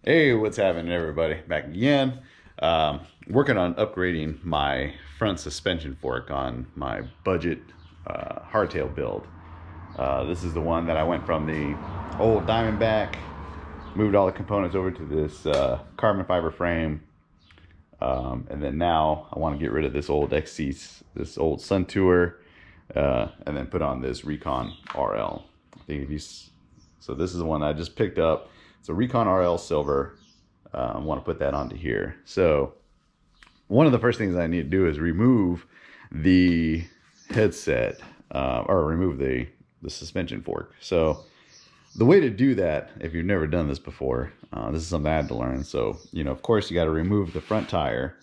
Hey, what's happening, everybody? Back again. Working on upgrading my front suspension fork on my budget hardtail build. This is the one that I went from the old Diamondback, moved all the components over to this carbon fiber frame, and then now I want to get rid of this old XC, this old Sun Tour, and then put on this Recon RL. So this is the one I just picked up. It's a Recon RL Silver. I want to put that onto here. So one of the first things I need to do is remove the headset, or remove the suspension fork. So the way to do that, if you've never done this before, this is something I had to learn. So, of course, you got to remove the front tire.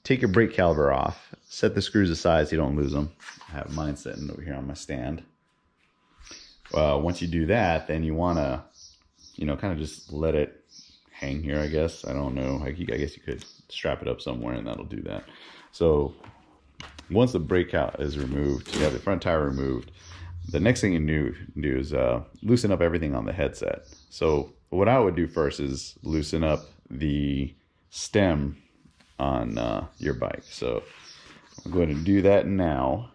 Take your brake caliper off. Set the screws aside so you don't lose them. I have mine sitting over here on my stand. Once you do that, then you want to kind of just let it hang here, I guess. I don't know. I guess you could strap it up somewhere and that'll do that. So once the brake out is removed, you have the front tire removed. The next thing you do is loosen up everything on the headset. So what I would do first is loosen up the stem on your bike. So I'm going to do that now.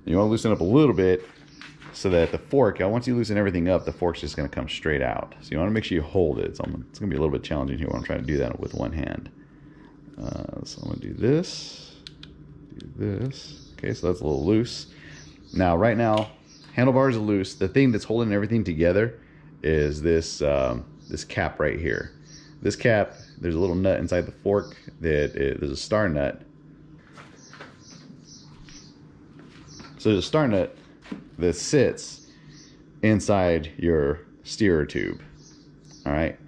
You want to loosen up a little bit so that the fork, once you loosen everything up, the fork's just going to come straight out. So you want to make sure you hold it. So it's going to be a little bit challenging here when I'm trying to do that with one hand. So I'm going to do this. Okay, so that's a little loose. Now, right now, handlebars are loose. The thing that's holding everything together is this this cap right here. This cap, there's a little nut inside the fork there's a star nut. So there's a star nut that sits inside your steerer tube. All right,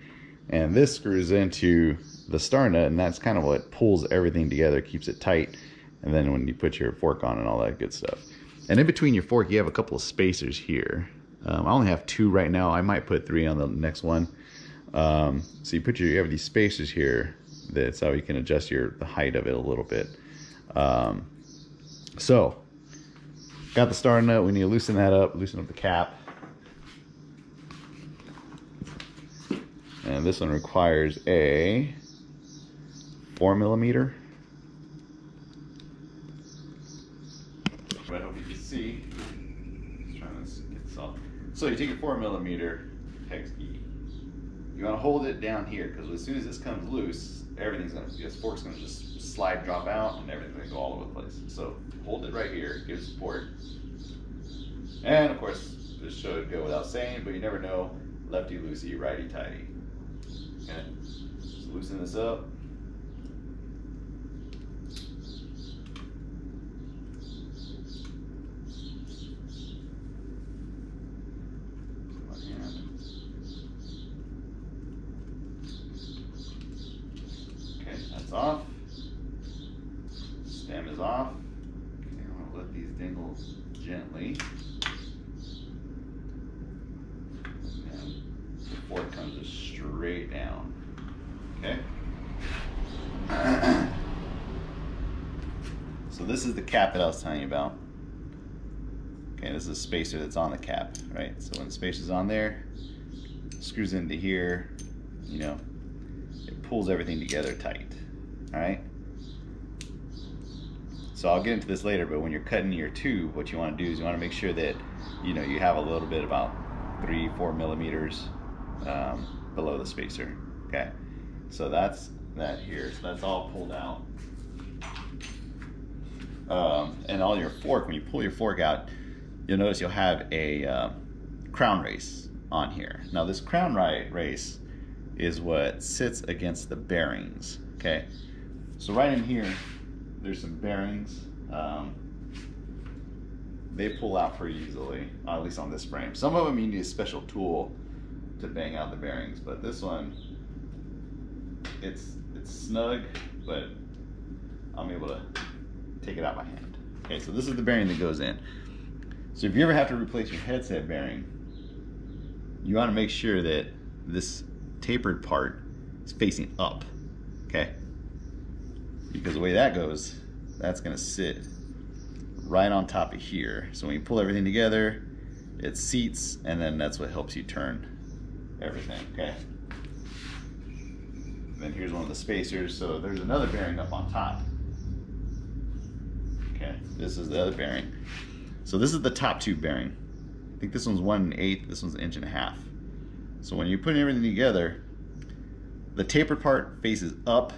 and this screws into the star nut, and that's kind of what pulls everything together, keeps it tight, and then when you put your fork on and all that good stuff. And in between your fork, you have a couple of spacers here. I only have 2 right now. I might put 3 on the next one. So you have these spacers here. That's how you can adjust the height of it a little bit. So got the star nut. We need to loosen that up. Loosen up the cap. And this one requires a 4mm. I hope you can see. Just trying to get this off. So you take a 4mm hex key. You want to hold it down here because as soon as this comes loose, this fork's going to just slide, drop out, and everything's going to go all over the place. So hold it right here, give support. And of course, this should go without saying, but you never know. Lefty loosey, righty tighty. Okay, just loosen this up. Off. Stem is off. Okay, I'm gonna let these dingles gently. And the fork comes just straight down. Okay. So this is the cap that I was telling you about. Okay, this is a spacer that's on the cap, right? So when the spacer's on there, screws into here, it pulls everything together tight. All right, so I'll get into this later, but when you're cutting your tube, what you want to do is you want to make sure that you have a little bit, about 3-4 millimeters below the spacer. Okay, so that's that here. So that's all pulled out. And all your fork, when you pull your fork out, you'll notice you'll have a crown race on here. Now this crown race is what sits against the bearings. Okay. So right in here, there's some bearings. They pull out pretty easily, at least on this frame. Some of them you need a special tool to bang out the bearings, but this one, it's snug, but I'm able to take it out by hand. Okay, so this is the bearing that goes in. So if you ever have to replace your headset bearing, you want to make sure that this tapered part is facing up. Okay. Because the way that goes, that's going to sit right on top of here. So when you pull everything together, it seats, and then that's what helps you turn everything, okay? Then here's one of the spacers. So there's another bearing up on top. Okay, this is the other bearing. So this is the top tube bearing. I think this one's 1 1/8, this one's 1.5 inches. So when you put everything together, the tapered part faces up,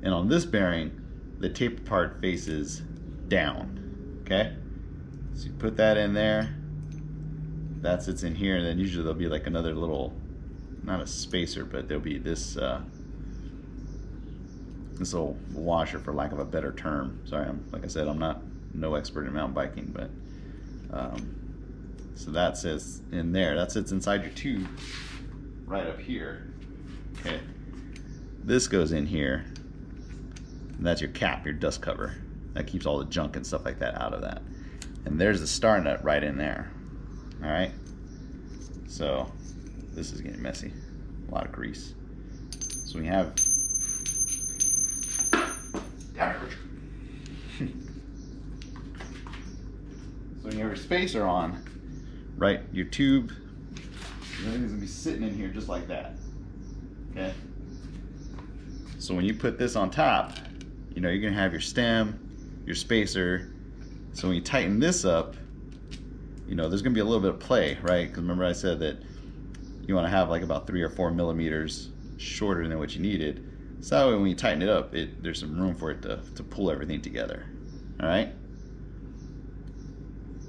and on this bearing, the tapered part faces down, okay? So you put that in there, that sits in here, and then usually there'll be like another little, not a spacer, but there'll be this this little washer, for lack of a better term. Sorry, like I said, I'm no expert in mountain biking, but so that sits in there. That sits inside your tube, right up here. Okay, this goes in here, and that's your cap, your dust cover. That keeps all the junk and stuff like that out of that. And there's the star nut right in there. All right. So this is getting messy. A lot of grease. So we have. So when you have your spacer on, right, your tube, everything's gonna be sitting in here just like that. Okay. So when you put this on top, you know, you're gonna have your stem, your spacer. So when you tighten this up, you know, there's gonna be a little bit of play, right? Because remember I said that you wanna have like about 3 or 4 millimeters shorter than what you needed. So that way when you tighten it up, there's some room for it to pull everything together, all right?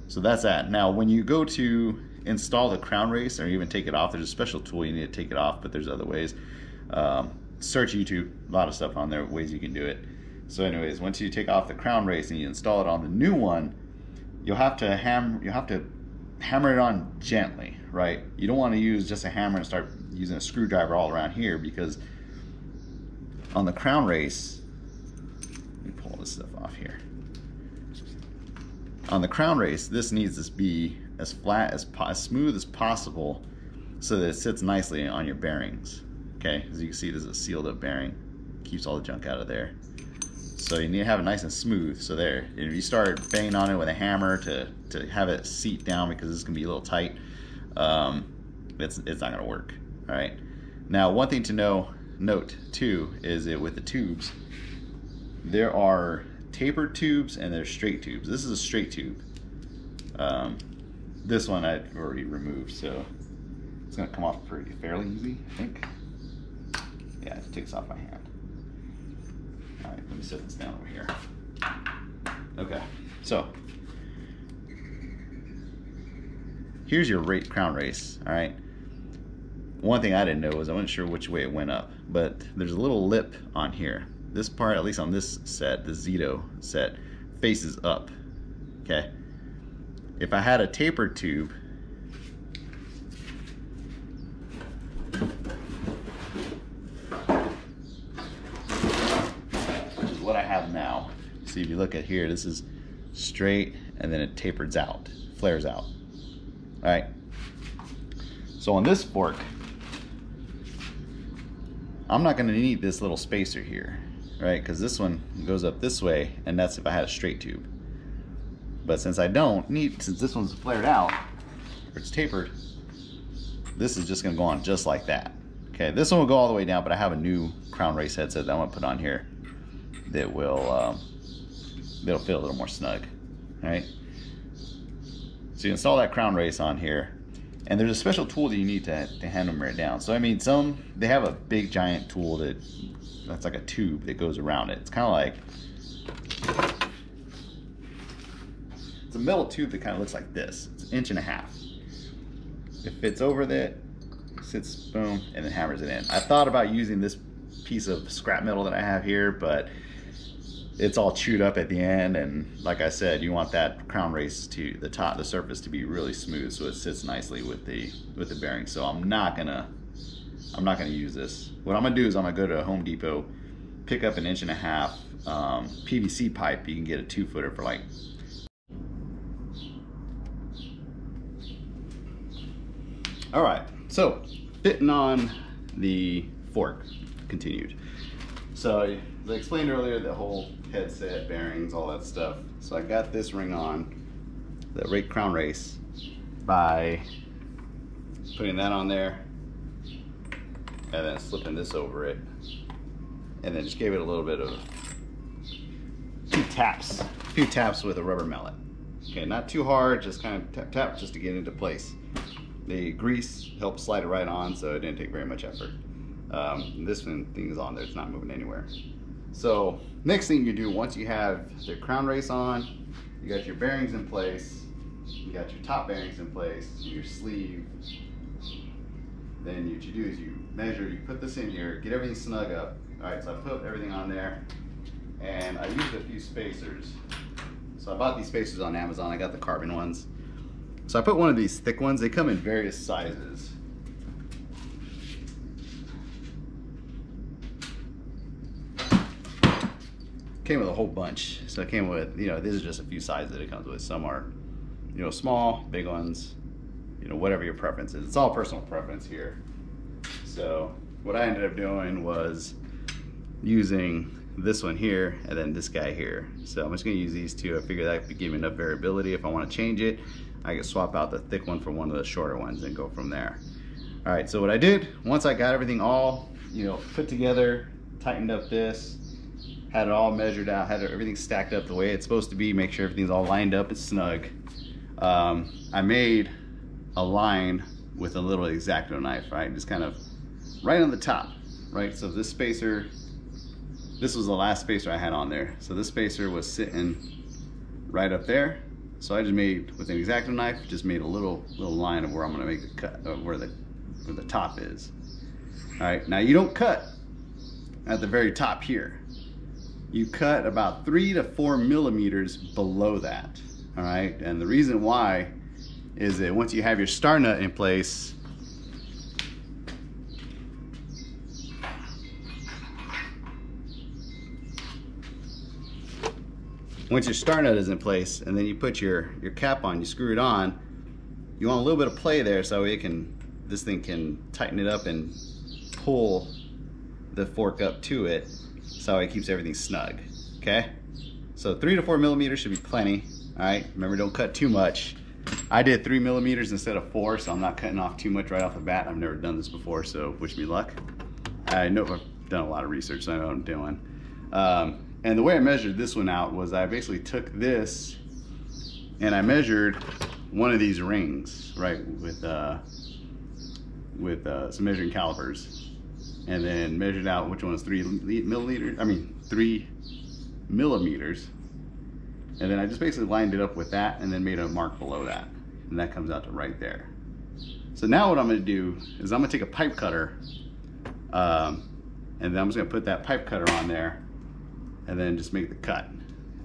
So that's that. Now, when you go to install the crown race or even take it off, there's a special tool you need to take it off, but there's other ways. Search YouTube, a lot of stuff on there, ways you can do it. So anyways, once you take off the crown race and you install it on the new one, you'll have to hammer it on gently, right? You don't want to use just a hammer and start using a screwdriver all around here, because on the crown race, let me pull this stuff off here. On the crown race, this needs to be as flat, as smooth as possible, so that it sits nicely on your bearings. Okay, as you can see, this is a sealed up bearing, keeps all the junk out of there. So you need to have it nice and smooth. So there, and if you start banging on it with a hammer to have it seat down, because this can be a little tight, it's not gonna work. All right. Now, one thing to note too is that with the tubes, there are tapered tubes and there's straight tubes. This is a straight tube. This one I've already removed, so it's gonna come off fairly easy, I think. Yeah, it takes off my hand. All right, let me set this down over here. Okay, so here's your crown race. All right. One thing I didn't know was I wasn't sure which way it went up, but there's a little lip on here. This part, at least on this set, the Zito set, faces up, okay? If I had a tapered tube, which is what I have now. See, if you look at here, this is straight, and then it tapers out, flares out, all right? So on this fork, I'm not gonna need this little spacer here, right? Because this one goes up this way, and that's if I had a straight tube. But since I don't need, since this one's flared out, or it's tapered, this is just gonna go on just like that. Okay, this one will go all the way down, but I have a new crown race headset that I want to put on here that will, it'll feel a little more snug, all right? So you install that crown race on here, and there's a special tool that you need to hammer it down. So I mean, they have a big giant tool that's like a tube that goes around it. It's kind of like, it's a metal tube that kind of looks like this. It's 1.5 inches. It fits over that, sits, boom, and then hammers it in. I thought about using this piece of scrap metal that I have here, but it's all chewed up at the end, and like I said, you want that crown race to the surface to be really smooth, so it sits nicely with the bearing. So I'm not gonna use this. What I'm gonna do is I'm gonna go to Home Depot, pick up an 1.5 inch PVC pipe. You can get a 2-footer for like. All right, so fitting on the fork continued. So as I explained earlier, the whole headset, bearings, all that stuff. So I got this ring on, the crown race, by putting that on there, and then slipping this over it, and then just gave it a little bit of a few taps with a rubber mallet. Okay, not too hard, just kind of tap just to get it into place. The grease helped slide it right on, so it didn't take very much effort. This thing is on there, it's not moving anywhere. So next thing you do, once you have the crown race on, you got your bearings in place, you got your top bearings in place, your sleeve, then what you do is you measure, you put this in here, get everything snug up. All right, so I put everything on there, and I used a few spacers. So I bought these spacers on Amazon, I got the carbon ones. So I put one of these thick ones, they come in various sizes. Came with a whole bunch. So it came with, you know, this is just a few sizes that it comes with. Some are, you know, small, big ones, you know, whatever your preference is. It's all personal preference here. So what I ended up doing was using this one here and then this guy here. So I'm just gonna use these two. I figured that could give me enough variability. If I wanna change it, I could swap out the thick one for one of the shorter ones and go from there. All right, so what I did, once I got everything all, you know, put together, tightened up this, had it all measured out, had everything stacked up the way it's supposed to be, make sure everything's all lined up and snug. I made a line with a little X-Acto knife, right? Just kind of right on the top, right? So this spacer, this was the last spacer I had on there. So this spacer was sitting right up there. So I just made, with an X-Acto knife, just made a little line of where I'm gonna make the cut, where the top is. All right, now you don't cut at the very top here. You cut about 3 to 4 millimeters below that, all right? And the reason why is that once you have your star nut in place, once your star nut is in place and then you put your cap on, you screw it on, you want a little bit of play there so this thing can tighten it up and pull the fork up to it so it keeps everything snug, okay? So 3 to 4 millimeters should be plenty, all right? Remember, don't cut too much. I did 3 millimeters instead of 4, so I'm not cutting off too much right off the bat. I've never done this before, so wish me luck. I know I've done a lot of research, so I know what I'm doing. And the way I measured this one out was I basically took this and I measured one of these rings, right, with some measuring calipers, and then measured out which one was 3 millimeters, and then I just basically lined it up with that and then made a mark below that, and that comes out to right there. So now what I'm going to do is I'm going to take a pipe cutter, and then I'm just going to put that pipe cutter on there and then just make the cut.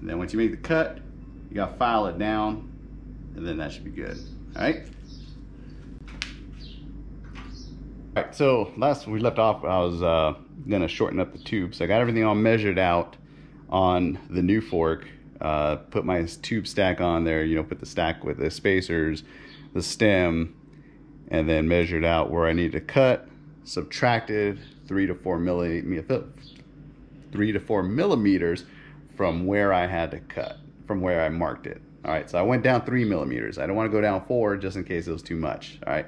And then once you make the cut, you got to file it down, and then that should be good. All right. All right, so last we left off, I was gonna shorten up the tube. So I got everything all measured out on the new fork, put my tube stack on there, you know, put the stack with the spacers, the stem, and then measured out where I need to cut, subtracted 3 to 4 millimeters from where I had to cut, from where I marked it. All right, so I went down 3 millimeters. I don't want to go down 4 just in case it was too much. All right.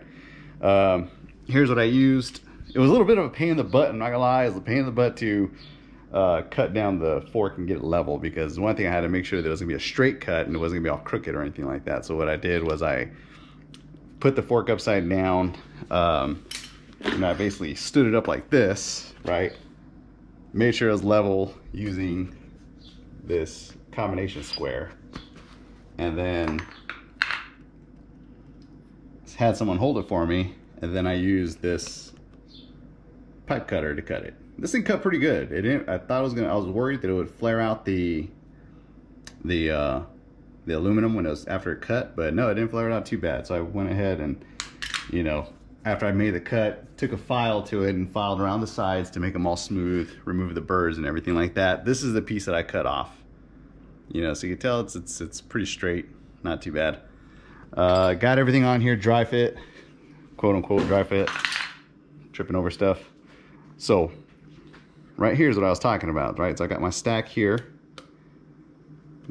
Here's what I used. It was a little bit of a pain in the butt, I'm not gonna lie. It was a pain in the butt to cut down the fork and get it level, because one thing I had to make sure that it was gonna be a straight cut and it wasn't gonna be all crooked or anything like that. So what I did was I put the fork upside down, and I basically stood it up like this, right? Made sure it was level using this combination square, and then had someone hold it for me, and then I used this pipe cutter to cut it. This thing cut pretty good. It didn't, I thought it was gonna, I was worried that it would flare out the aluminum when it was after it cut, but no, it didn't flare it out too bad. So I went ahead and, you know, after I made the cut, took a file to it and filed around the sides to make them all smooth, remove the burrs and everything like that. This is the piece that I cut off. You know, so you can tell it's pretty straight, not too bad. Got everything on here, dry fit, quote unquote dry fit, tripping over stuff. So right here is what I was talking about, right? So I got my stack here.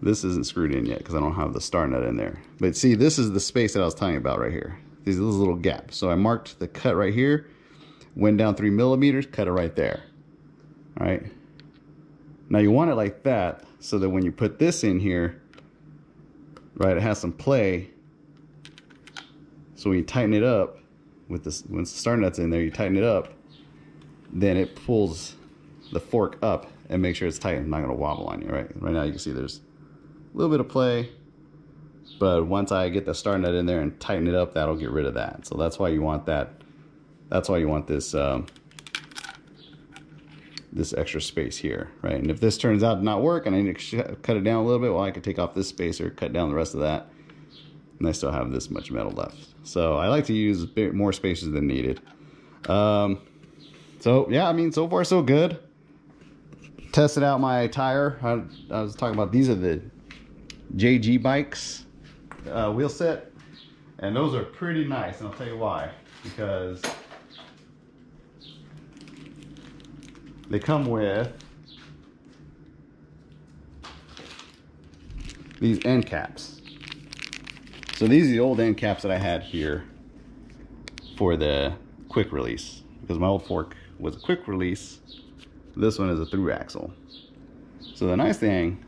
This isn't screwed in yet because I don't have the star nut in there. But see, this is the space that I was talking about right here. These little gaps. So I marked the cut right here. went down 3 millimeters, cut it right there. All right. Now you want it like that so that when you put this in here, right, it has some play. So when you tighten it up with this, when the star nut's in there, you tighten it up, then it pulls the fork up and make sure it's tight and not gonna wobble on you, right? Right now you can see there's a little bit of play, but once I get the star nut in there and tighten it up, that'll get rid of that. So that's why you want that. That's why you want this this extra space here, right? And if this turns out to not work and I need to cut it down a little bit, well, I could take off this spacer, cut down the rest of that, and I still have this much metal left. So I like to use a bit more spacers than needed. So yeah, I mean, so far so good. Tested out my tire. I was talking about, these are the JG bikes wheel set, and those are pretty nice, and I'll tell you why. Because they come with these end caps. So these are the old end caps that I had here for the quick release, because my old fork was a quick release. This one is a through axle. So the nice thing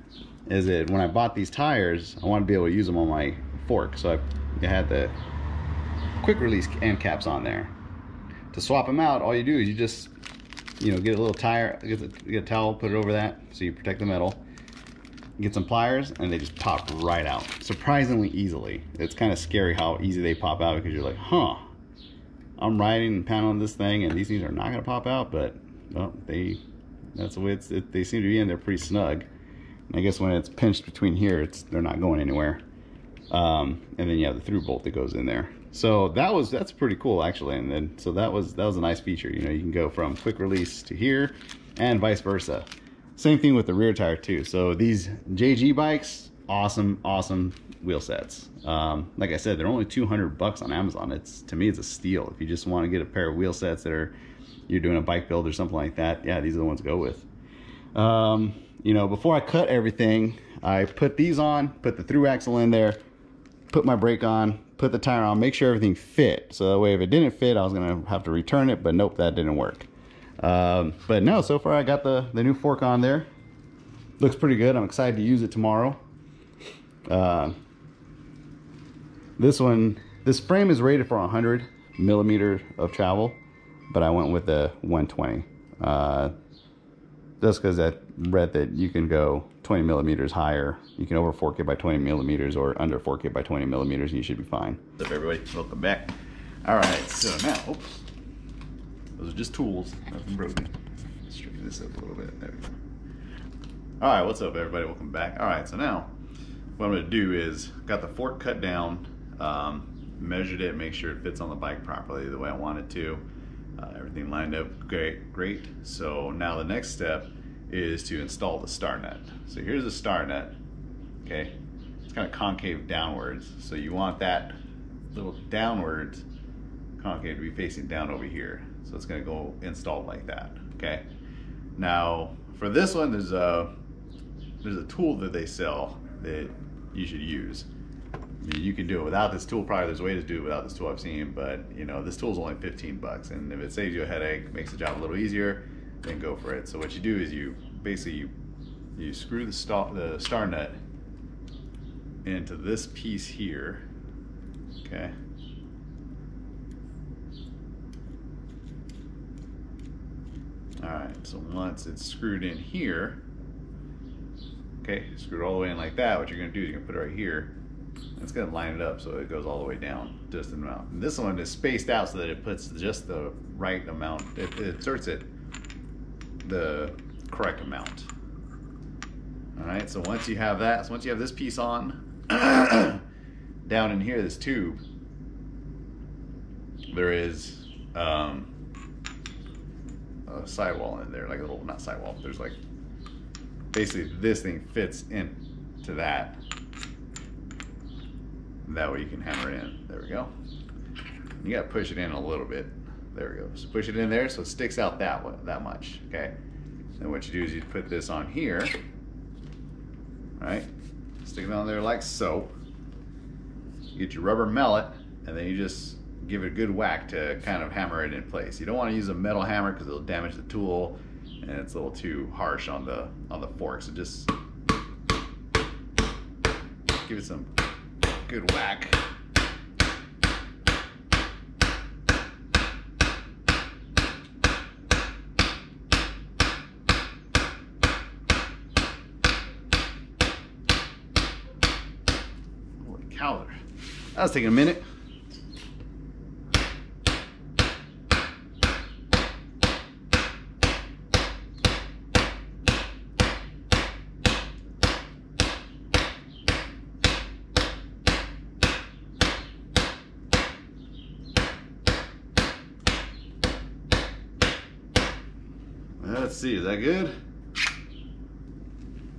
is that when I bought these tires, I wanted to be able to use them on my fork. So I had the quick release end caps on there. To swap them out, all you do is you just, you know, get a little tire, get a towel, put it over that so you protect the metal. Get some pliers and they just pop right out, surprisingly easily. It's kind of scary how easy they pop out, because you're like, huh, I'm riding and pounding on this thing and these things are not going to pop out, but well, that's the way they seem to be, and they're pretty snug. And I guess when it's pinched between here, they're not going anywhere. And then you have the through bolt that goes in there. So that's pretty cool actually. And then so that was a nice feature. You know, you can go from quick release to here and vice versa. Same thing with the rear tire too. So these JG bikes, awesome wheel sets. Like I said, they're only $200 on Amazon. To me, it's a steal. If you just want to get a pair of wheel sets that you're doing a bike build or something like that, yeah, these are the ones to go with. You know, before I cut everything, I put these on, put the through axle in there, put my brake on, put the tire on, make sure everything fit. So that way, if it didn't fit, I was gonna have to return it, but nope, that didn't work. But no, so far I got the new fork on there. Looks pretty good. I'm excited to use it tomorrow. This frame is rated for 100 millimeters of travel, but I went with the 120. Just because I read that you can go 20 millimeters higher. You can over fork it by 20 millimeters or under fork it by 20 millimeters and you should be fine. What's up, everybody? Welcome back. All right, so now, oops. Those are just tools, nothing broken. Straighten this up a little bit. There we go. All right, what's up, everybody? Welcome back. All right, so now what I'm gonna do is got the fork cut down, measured it, make sure it fits on the bike properly the way I want it to. Everything lined up great. So now the next step is to install the star nut. So here's the star nut, okay? It's kind of concave downwards. So you want that little downwards concave to be facing down over here. So it's gonna go installed like that, okay? Now, for this one, there's a tool that they sell that you should use. I mean, you can do it without this tool. Probably there's a way to do it without this tool I've seen, but you know, this tool is only $15, and if it saves you a headache, makes the job a little easier, then go for it. So what you do is you screw the star nut into this piece here, okay? All right, so once it's screwed in here, okay, screwed all the way in like that, what you're gonna do is you're gonna put it right here. It's gonna line it up so it goes all the way down just an amount. And this one is spaced out so that it puts just the right amount. It inserts it the correct amount. All right, so once you have that, so once you have this piece on, down in here, this tube, there is a sidewall in there, like a little, not sidewall, there's like, basically this thing fits into that. That way you can hammer it in. There we go. You gotta push it in a little bit. There we go. So push it in there so it sticks out that much, okay? Then what you do is you put this on here, right? Stick it on there like so. You get your rubber mallet, and then you just give it a good whack to kind of hammer it in place. You don't want to use a metal hammer because it'll damage the tool, and it's a little too harsh on the fork. So just give it some good whack. Holy cow, that was taking a minute. Let's see, is that good?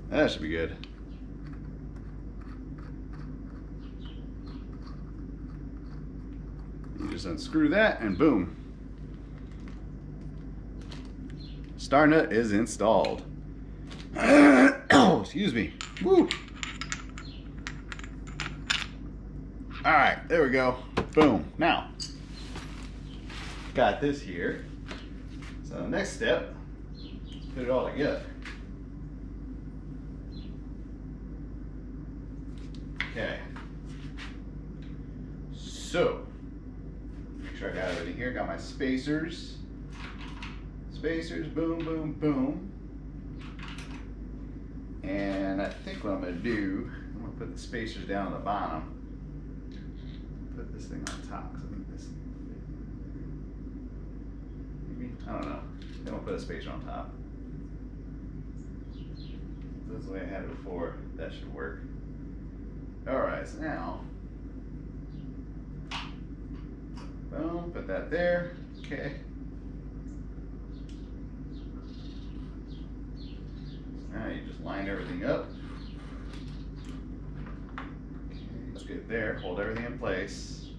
That should be good. You just unscrew that and boom. Star nut is installed. Oh, excuse me. Woo. All right, there we go. Boom. Now, got this here. So the next step, put it all together. Okay. So, make sure I got everything here. Got my spacers. Spacers, boom, boom, boom. And I think what I'm gonna do, I'm gonna put the spacers down on the bottom. Put this thing on top, because I think this, maybe, I don't know. Then we'll put a spacer on top. That's the way I had it before. That should work. Alright, so now, boom, put that there. Okay. So now you just line everything up. Okay, that's good there. Hold everything in place.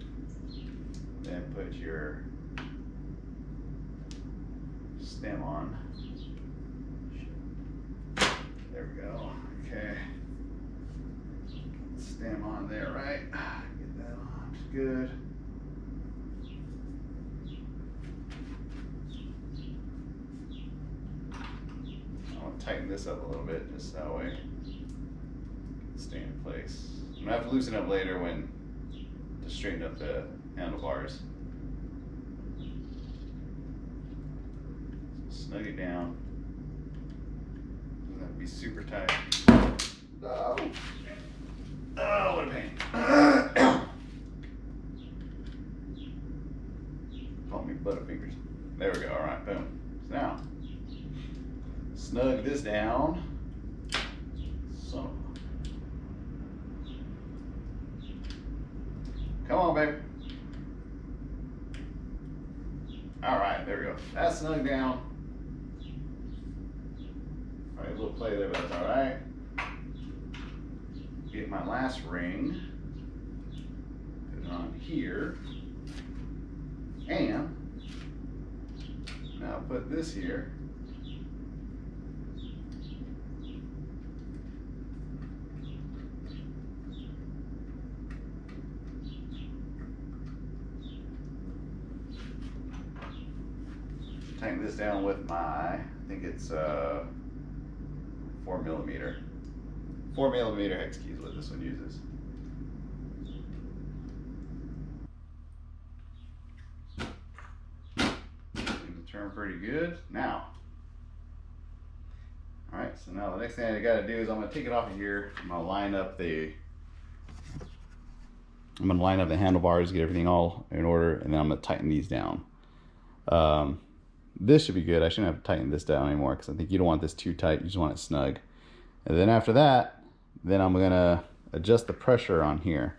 Then put your stem on. There we go. Okay. Stem on there, right? Get that on. Good. I want to tighten this up a little bit, just that way it stay in place. I'm gonna have to loosen up later when to straighten up the handlebars. Snug it down. Doesn't have to be super tight. Oh, oh, what a pain. Call me butterfingers. There we go. All right, boom. So now, snug this down. Son of a... Come on, baby. All right, there we go. That's snug down. All right, a little play there, but that's all right. Get my last ring, put it on here, and now put this here. Tighten this down with my, I think it's 4mm. 4mm hex key is what this one uses. Things turn pretty good. Now, all right, so now the next thing I gotta do is I'm gonna take it off of here. I'm gonna line up the handlebars, get everything all in order, and then I'm gonna tighten these down. This should be good. I shouldn't have to tighten this down anymore because I think you don't want this too tight. You just want it snug. And then after that, then I'm gonna adjust the pressure on here.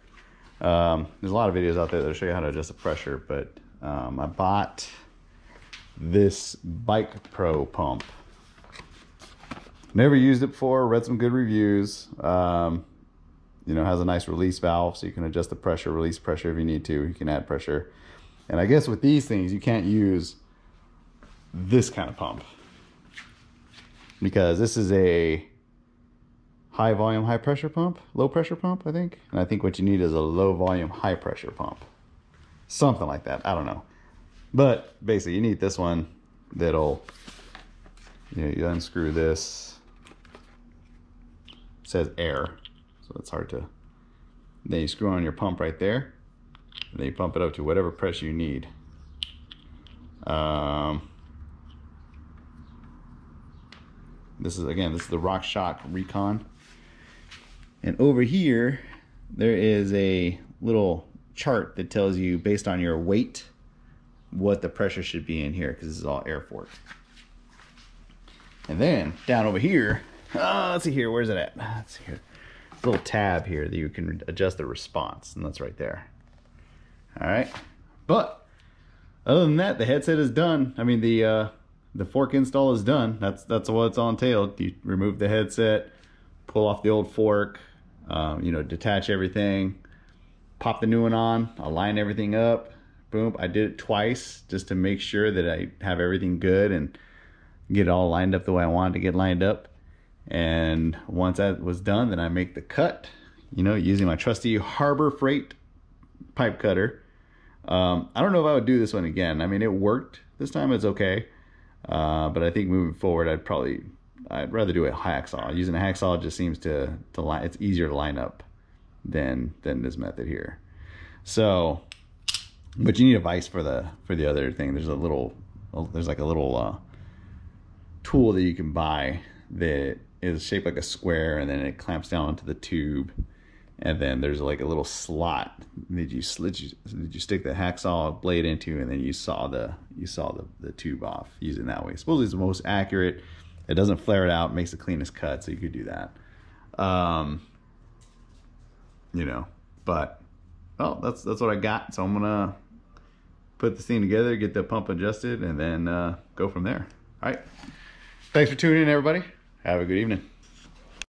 There's a lot of videos out there that'll show you how to adjust the pressure, but I bought this Bike Pro pump. Never used it before, read some good reviews. You know, has a nice release valve so you can adjust the pressure, release pressure if you need to. You can add pressure. And I guess with these things, you can't use this kind of pump because this is a high volume, high pressure pump, low pressure pump, I think. And I think what you need is a low volume, high pressure pump. something like that. I don't know. But basically, you need this one that'll, you unscrew this. It says air, so it's hard to. Then you screw on your pump right there, and then you pump it up to whatever pressure you need. This is the RockShox Recon. And over here, there is a little chart that tells you, based on your weight, what the pressure should be in here, because this is all air fork. And then down over here, let's see here, where's it at? Let's see here. There's a little tab here that you can adjust the response, and that's right there. All right, but other than that, the headset is done. I mean, the fork install is done. That's what it's all entailed. You remove the headset, pull off the old fork, detach everything, pop the new one on, align everything up. Boom. I did it twice just to make sure that I have everything good and get it all lined up the way I wanted to get lined up. And once that was done, then I make the cut, using my trusty Harbor Freight pipe cutter. I don't know if I would do this one again. I mean, it worked this time. It's okay. But I think moving forward, I'd rather do a hacksaw. Using a hacksaw just seems to line. It's easier to line up than this method here. So, but you need a vise for the other thing. There's like a little tool that you can buy that is shaped like a square, and then it clamps down onto the tube. And then there's like a little slot that you stick the hacksaw blade into, and then you saw the tube off using that way. Supposedly it's the most accurate. It doesn't flare it out, makes the cleanest cut, so you could do that. But well, that's what I got. So I'm gonna put this thing together, get the pump adjusted, and then go from there. All right. Thanks for tuning in, everybody. Have a good evening.